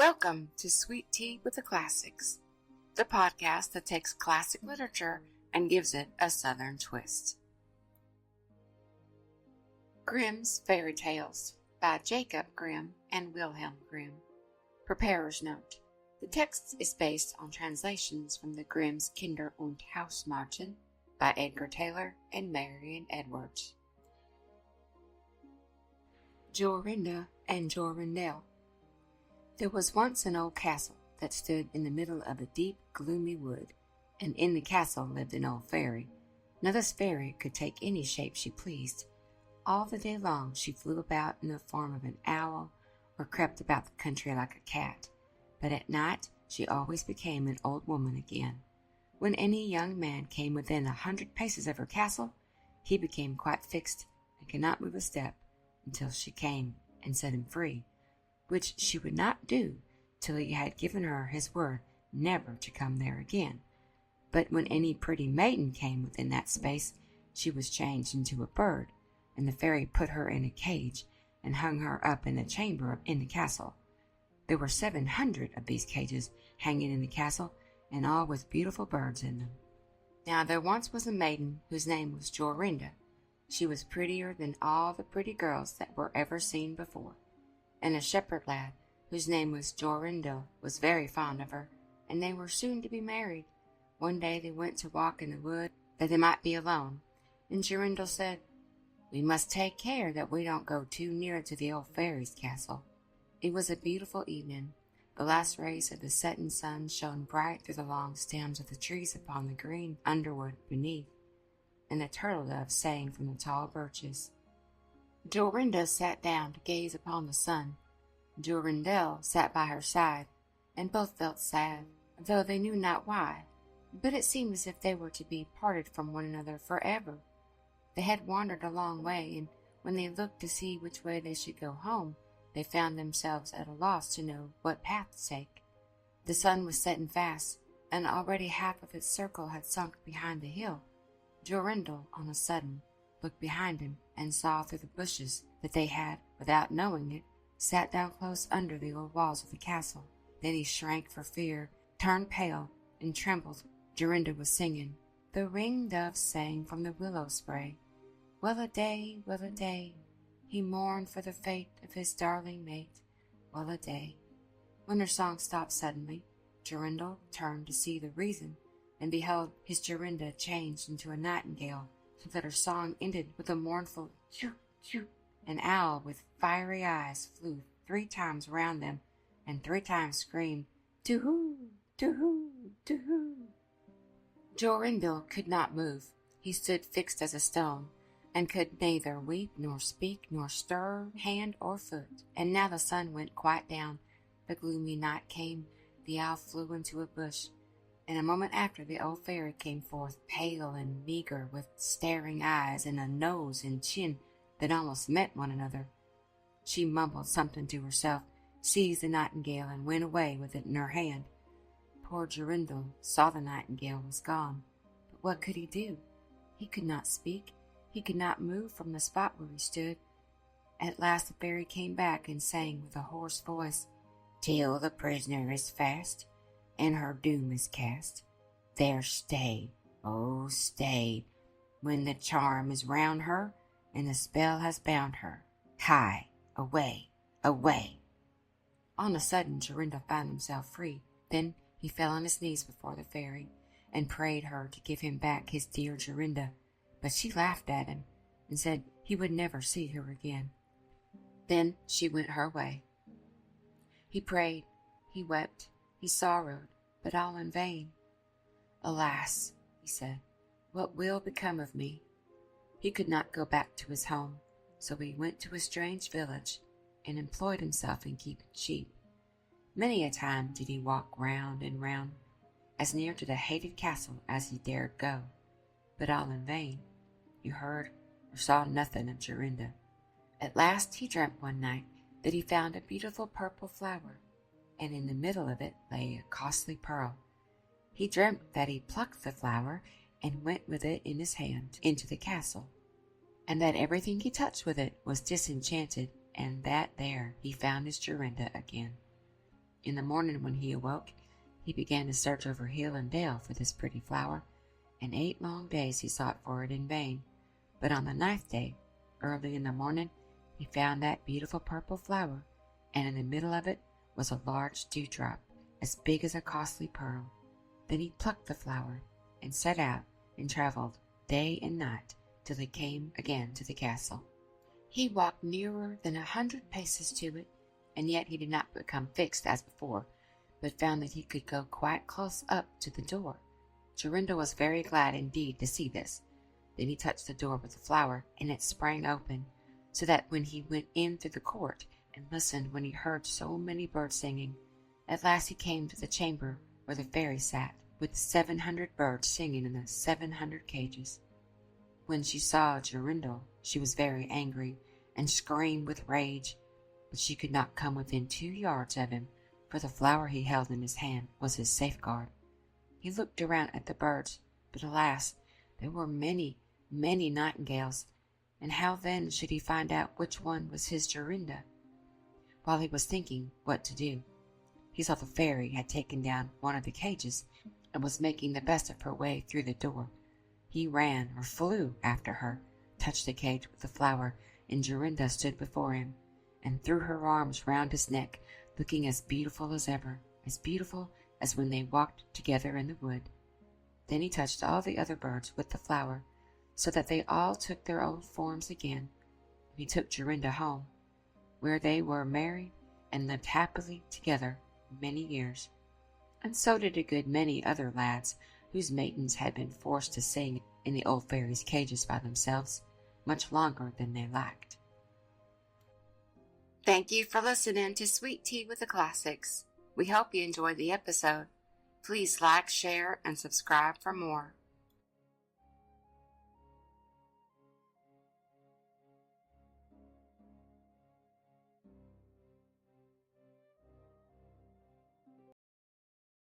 Welcome to Sweet Tea with the Classics, the podcast that takes classic literature and gives it a southern twist. Grimm's Fairy Tales by Jacob Grimm and Wilhelm Grimm. Preparer's note: the text is based on translations from the Grimm's Kinder- und Hausmärchen by Edgar Taylor and Marian Edwards. Jorinda and Jorindel. There was once an old castle that stood in the middle of a deep, gloomy wood, and in the castle lived an old fairy. Now this fairy could take any shape she pleased. All the day long she flew about in the form of an owl, or crept about the country like a cat. But at night she always became an old woman again. When any young man came within 100 paces of her castle, he became quite fixed and could not move a step until she came and set him free, which she would not do till he had given her his word never to come there again. But when any pretty maiden came within that space, she was changed into a bird, and the fairy put her in a cage and hung her up in a chamber in the castle. There were 700 of these cages hanging in the castle, and all with beautiful birds in them. Now there once was a maiden whose name was Jorinda. She was prettier than all the pretty girls that were ever seen before. And a shepherd lad, whose name was Jorindel, was very fond of her, and they were soon to be married. One day they went to walk in the wood, that they might be alone, and Jorindel said, "We must take care that we don't go too near to the old fairy's castle." It was a beautiful evening. The last rays of the setting sun shone bright through the long stems of the trees upon the green underwood beneath, and the turtle doves sang from the tall birches. Jorinda sat down to gaze upon the sun. Jorindel sat by her side, and both felt sad, though they knew not why. But it seemed as if they were to be parted from one another forever. They had wandered a long way, and when they looked to see which way they should go home, they found themselves at a loss to know what path to take. The sun was setting fast, and already half of its circle had sunk behind the hill. Jorindel, on a sudden, looked behind him and saw through the bushes that they had, without knowing it, sat down close under the old walls of the castle. Then he shrank for fear, turned pale, and trembled. Jorinda was singing. The ring-dove sang from the willow spray. Well-a-day, well-a-day. He mourned for the fate of his darling mate. Well-a-day. When her song stopped suddenly, Jorindel turned to see the reason, and behold, his Jorinda changed into a nightingale, so that her song ended with a mournful choo choo. An owl with fiery eyes flew 3 times round them, and 3 times screamed, "To-hoo, to-hoo, to-hoo." Jorindel could not move. He stood fixed as a stone, and could neither weep nor speak nor stir hand or foot. And now the sun went quite down. The gloomy night came. The owl flew into a bush, and a moment after the old fairy came forth, pale and meagre, with staring eyes and a nose and chin that almost met one another. She mumbled something to herself, seized the nightingale, and went away with it in her hand. Poor Jorindel saw the nightingale was gone, but what could he do? He could not speak. He could not move from the spot where he stood. At last the fairy came back and sang with a hoarse voice, "Till the prisoner is fast, and her doom is cast, there stay, oh stay, when the charm is round her, and the spell has bound her. Hie, away, away." On a sudden Jorinda found himself free. Then he fell on his knees before the fairy, and prayed her to give him back his dear Jorinda. But she laughed at him, and said he would never see her again. Then she went her way. He prayed, he wept, he sorrowed, but all in vain. "Alas," he said, "what will become of me?" He could not go back to his home, so he went to a strange village, and employed himself in keeping sheep. Many a time did he walk round and round, as near to the hated castle as he dared go, but all in vain. He heard or saw nothing of Jorinda. At last he dreamt one night that he found a beautiful purple flower, and in the middle of it lay a costly pearl. He dreamt that he plucked the flower and went with it in his hand into the castle, and that everything he touched with it was disenchanted, and that there he found his Jorinda again. In the morning when he awoke, he began to search over hill and dale for this pretty flower, and 8 long days he sought for it in vain. But on the 9th day, early in the morning, he found that beautiful purple flower, and in the middle of it was a large dewdrop, as big as a costly pearl. Then he plucked the flower, and set out and travelled day and night till he came again to the castle. He walked nearer than 100 paces to it, and yet he did not become fixed as before, but found that he could go quite close up to the door. Jorinda was very glad indeed to see this. Then he touched the door with the flower, and it sprang open, so that when he went in through the court and listened when he heard so many birds singing, at last he came to the chamber where the fairy sat, with 700 birds singing in the 700 cages. When she saw Jorindel, she was very angry, and screamed with rage, but she could not come within 2 yards of him, for the flower he held in his hand was his safeguard. He looked around at the birds, but alas, there were many, many nightingales, and how then should he find out which one was his Jorinda? While he was thinking what to do, he saw the fairy had taken down one of the cages and was making the best of her way through the door. He ran or flew after her, touched the cage with the flower, and Jorinda stood before him, and threw her arms round his neck, looking as beautiful as ever, as beautiful as when they walked together in the wood. Then he touched all the other birds with the flower, so that they all took their old forms again, and he took Jorinda home, where they were married and lived happily together many years. And so did a good many other lads, whose maidens had been forced to sing in the old fairy's cages by themselves, much longer than they liked. Thank you for listening to Sweet Tea with the Classics. We hope you enjoyed the episode. Please like, share, and subscribe for more.